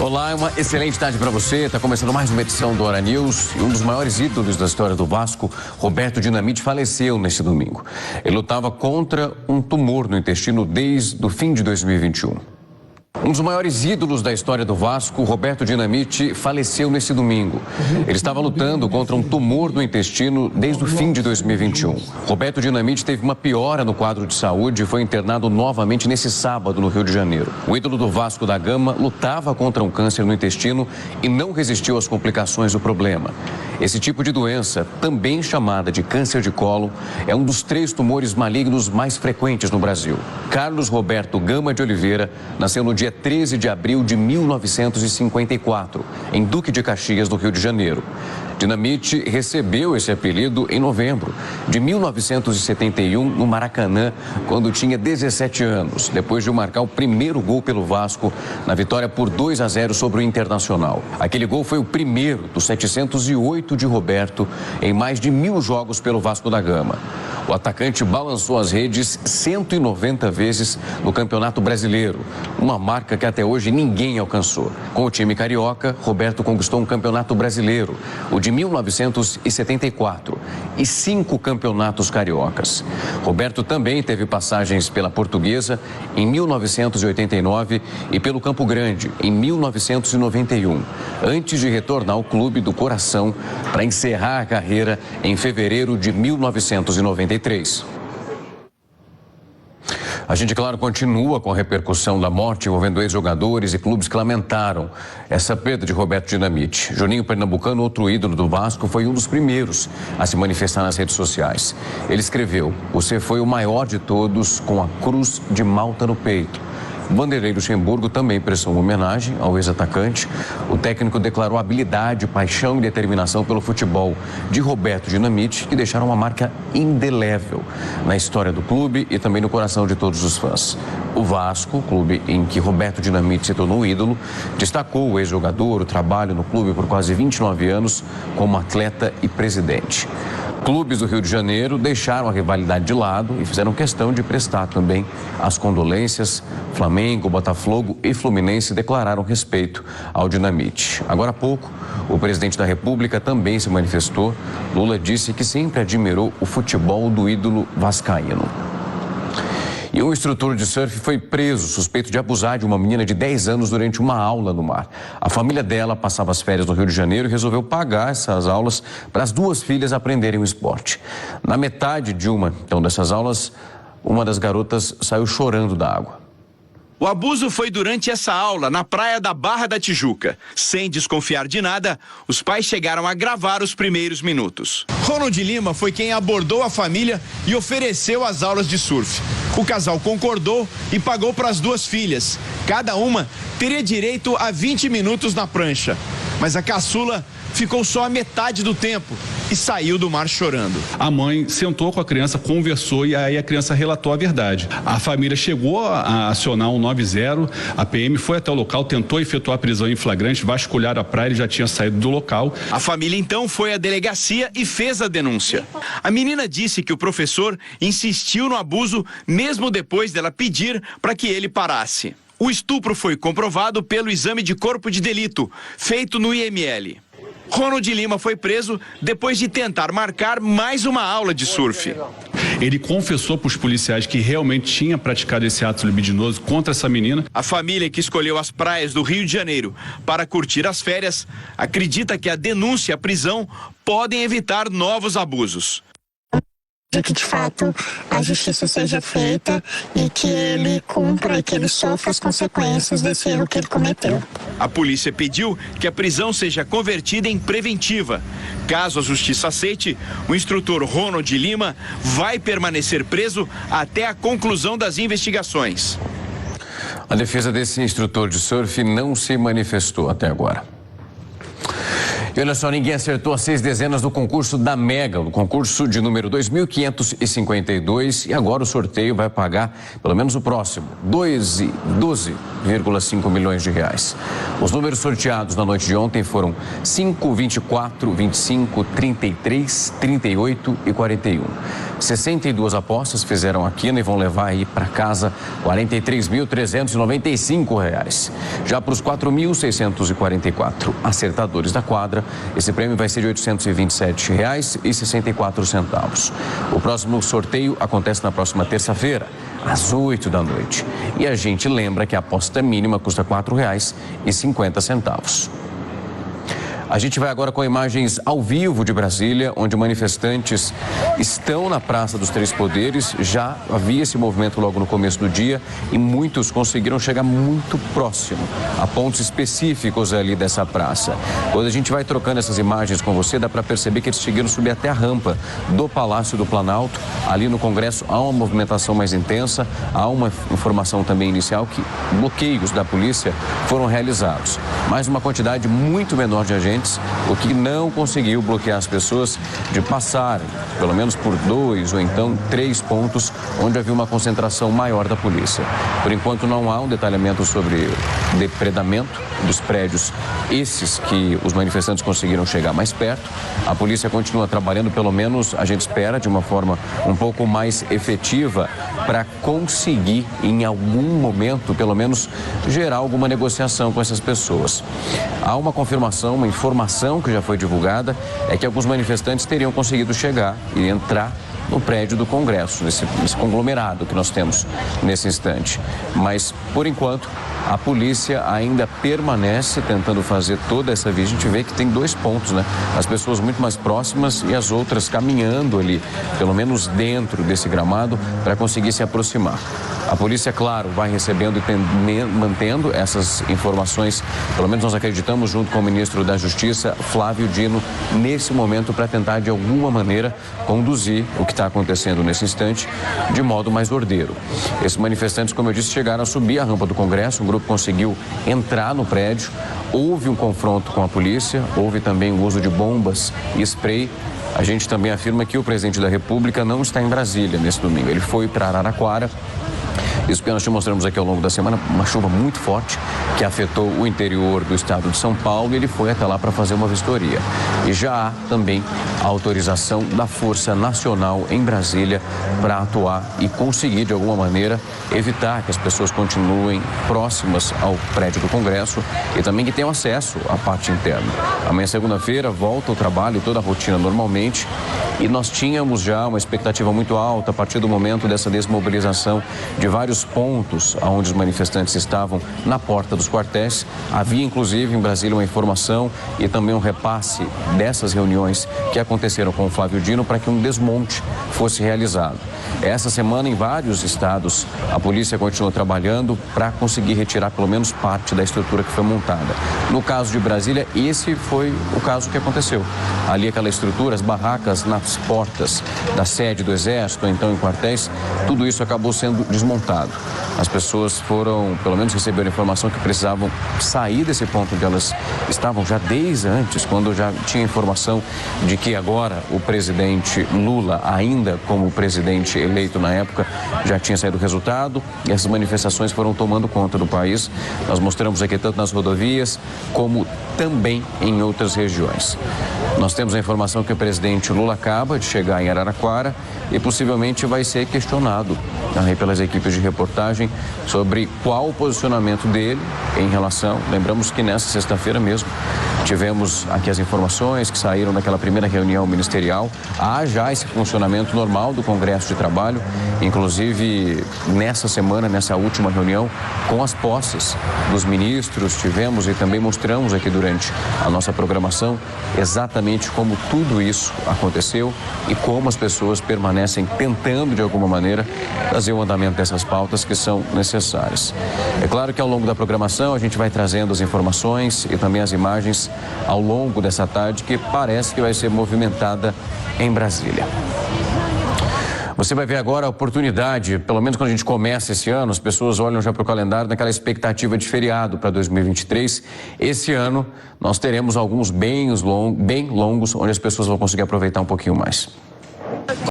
Olá, uma excelente tarde para você. Está começando mais uma edição do Hora News. E um dos maiores ídolos da história do Vasco, Roberto Dinamite, faleceu neste domingo. Ele lutava contra um tumor no intestino desde o fim de 2021. Um dos maiores ídolos da história do Vasco, Roberto Dinamite, faleceu nesse domingo. Ele estava lutando contra um tumor no intestino desde o fim de 2021. Roberto Dinamite teve uma piora no quadro de saúde e foi internado novamente nesse sábado no Rio de Janeiro. O ídolo do Vasco da Gama lutava contra um câncer no intestino e não resistiu às complicações do problema. Esse tipo de doença, também chamada de câncer de colo, é um dos 3 tumores malignos mais frequentes no Brasil. Carlos Roberto Gama de Oliveira nasceu no dia 13 de abril de 1954, em Duque de Caxias, no Rio de Janeiro. Dinamite recebeu esse apelido em novembro de 1971, no Maracanã, quando tinha 17 anos, depois de marcar o primeiro gol pelo Vasco na vitória por 2-0 sobre o Internacional. Aquele gol foi o primeiro dos 708 de Roberto em mais de 1000 jogos pelo Vasco da Gama. O atacante balançou as redes 190 vezes no Campeonato Brasileiro, uma marca que até hoje ninguém alcançou. Com o time carioca, Roberto conquistou um Campeonato Brasileiro, o de 1974, e 5 campeonatos cariocas. Roberto também teve passagens pela Portuguesa em 1989 e pelo Campo Grande em 1991, antes de retornar ao Clube do Coração para encerrar a carreira em fevereiro de 1993. A gente, claro, continua com a repercussão da morte envolvendo ex-jogadores e clubes que lamentaram essa perda de Roberto Dinamite. Juninho Pernambucano, outro ídolo do Vasco, foi um dos primeiros a se manifestar nas redes sociais. Ele escreveu: "Você foi o maior de todos, com a cruz de Malta no peito." Vanderlei Luxemburgo também prestou uma homenagem ao ex-atacante. O técnico declarou habilidade, paixão e determinação pelo futebol de Roberto Dinamite, que deixaram uma marca indelével na história do clube e também no coração de todos os fãs. O Vasco, clube em que Roberto Dinamite se tornou ídolo, destacou o ex-jogador, o trabalho no clube por quase 29 anos como atleta e presidente. Clubes do Rio de Janeiro deixaram a rivalidade de lado e fizeram questão de prestar também as condolências. Flamengo, Botafogo e Fluminense declararam respeito ao Dinamite. Agora há pouco, o presidente da República também se manifestou. Lula disse que sempre admirou o futebol do ídolo vascaíno. E um instrutor de surf foi preso, suspeito de abusar de uma menina de 10 anos durante uma aula no mar. A família dela passava as férias no Rio de Janeiro e resolveu pagar essas aulas para as 2 filhas aprenderem o esporte. Na metade de uma dessas aulas, uma das garotas saiu chorando da água. O abuso foi durante essa aula na praia da Barra da Tijuca. Sem desconfiar de nada, os pais chegaram a gravar os primeiros minutos. Ronald Lima foi quem abordou a família e ofereceu as aulas de surf. O casal concordou e pagou para as 2 filhas. Cada uma teria direito a 20 minutos na prancha. Mas a caçula ficou só a metade do tempo e saiu do mar chorando. A mãe sentou com a criança, conversou e aí a criança relatou a verdade. A família chegou a acionar 190, a PM foi até o local, tentou efetuar a prisão em flagrante, vasculhar a praia, ele já tinha saído do local. A família então foi à delegacia e fez a denúncia. A menina disse que o professor insistiu no abuso mesmo depois dela pedir para que ele parasse. O estupro foi comprovado pelo exame de corpo de delito, feito no IML. Ronald Lima foi preso depois de tentar marcar mais uma aula de surf. Ele confessou para os policiais que realmente tinha praticado esse ato libidinoso contra essa menina. A família que escolheu as praias do Rio de Janeiro para curtir as férias acredita que a denúncia e a prisão podem evitar novos abusos. De que de fato a justiça seja feita e que ele cumpra e que ele sofra as consequências desse erro que ele cometeu. A polícia pediu que a prisão seja convertida em preventiva. Caso a justiça aceite, o instrutor Ronald Lima vai permanecer preso até a conclusão das investigações. A defesa desse instrutor de surf não se manifestou até agora. E olha só, ninguém acertou as 6 dezenas do concurso da Mega, o concurso de número 2.552, e agora o sorteio vai pagar, pelo menos o próximo, 12,5 milhões de reais. Os números sorteados na noite de ontem foram 5, 24, 25, 33, 38 e 41. 62 apostas fizeram a quina e vão levar aí para casa R$ 43.395. Já para os 4.644 acertadores da quadra, esse prêmio vai ser de R$ 827,64. O próximo sorteio acontece na próxima terça-feira, às 8 da noite. E a gente lembra que a aposta mínima custa R$ 4,50. A gente vai agora com imagens ao vivo de Brasília, onde manifestantes estão na Praça dos Três Poderes. Já havia esse movimento logo no começo do dia e muitos conseguiram chegar muito próximo a pontos específicos ali dessa praça. Quando a gente vai trocando essas imagens com você, dá para perceber que eles conseguiram subir até a rampa do Palácio do Planalto. Ali no Congresso há uma movimentação mais intensa, há uma informação também inicial que bloqueios da polícia foram realizados. Mas uma quantidade muito menor de agentes, o que não conseguiu bloquear as pessoas de passarem, pelo menos por 2 ou então 3 pontos onde havia uma concentração maior da polícia. Por enquanto não há um detalhamento sobre depredamento dos prédios, esses que os manifestantes conseguiram chegar mais perto. A polícia continua trabalhando, pelo menos a gente espera, de uma forma um pouco mais efetiva para conseguir, em algum momento, pelo menos, gerar alguma negociação com essas pessoas. Há uma confirmação, uma informação que já foi divulgada, é que alguns manifestantes teriam conseguido chegar e entrar no prédio do Congresso, nesse conglomerado que nós temos nesse instante. Mas, por enquanto, a polícia ainda permanece tentando fazer toda essa via. A gente vê que tem 2 pontos, né? As pessoas muito mais próximas e as outras caminhando ali, pelo menos dentro desse gramado, para conseguir se aproximar. A polícia, claro, vai recebendo e mantendo essas informações, pelo menos nós acreditamos, junto com o ministro da Justiça, Flávio Dino, nesse momento, para tentar, de alguma maneira, conduzir o que está acontecendo nesse instante de modo mais ordeiro. Esses manifestantes, como eu disse, chegaram a subir a rampa do Congresso, o grupo conseguiu entrar no prédio, houve um confronto com a polícia, houve também o uso de bombas e spray. A gente também afirma que o presidente da República não está em Brasília nesse domingo, ele foi para Araraquara. Isso que nós te mostramos aqui ao longo da semana, uma chuva muito forte que afetou o interior do estado de São Paulo, e ele foi até lá para fazer uma vistoria. E já há também a autorização da Força Nacional em Brasília para atuar e conseguir, de alguma maneira, evitar que as pessoas continuem próximas ao prédio do Congresso e também que tenham acesso à parte interna. Amanhã, segunda-feira, volta o trabalho, toda a rotina normalmente. E nós tínhamos já uma expectativa muito alta a partir do momento dessa desmobilização de vários pontos onde os manifestantes estavam na porta dos quartéis. Havia, inclusive, em Brasília uma informação e também um repasse dessas reuniões que aconteceram com o Flávio Dino para que um desmonte fosse realizado. Essa semana, em vários estados, a polícia continuou trabalhando para conseguir retirar pelo menos parte da estrutura que foi montada. No caso de Brasília, esse foi o caso que aconteceu. Ali aquela estrutura, as barracas nas portas da sede do Exército, ou então em quartéis, tudo isso acabou sendo desmontado. As pessoas foram, pelo menos receberam informação que precisavam sair desse ponto onde elas estavam já desde antes, quando já tinha informação de que agora o presidente Lula, ainda como presidente eleito na época, já tinha saído o resultado, e essas manifestações foram tomando conta do país. Nós mostramos aqui tanto nas rodovias como também em outras regiões. Nós temos a informação que o presidente Lula acaba de chegar em Araraquara e possivelmente vai ser questionado aí pelas equipes de reportagem sobre qual o posicionamento dele em relação, lembramos que nessa sexta-feira mesmo tivemos aqui as informações que saíram daquela primeira reunião ministerial. Há já esse funcionamento normal do Congresso de Trabalho, inclusive nessa semana, nessa última reunião, com as posses dos ministros, tivemos e também mostramos aqui durante a nossa programação exatamente como tudo isso aconteceu e como as pessoas permanecem tentando, de alguma maneira, trazer o andamento dessas pautas que são necessárias. É claro que ao longo da programação a gente vai trazendo as informações e também as imagens ao longo dessa tarde que parece que vai ser movimentada em Brasília. Você vai ver agora a oportunidade, pelo menos quando a gente começa esse ano, as pessoas olham já para o calendário naquela expectativa de feriado para 2023. Esse ano nós teremos alguns bem longos, onde as pessoas vão conseguir aproveitar um pouquinho mais.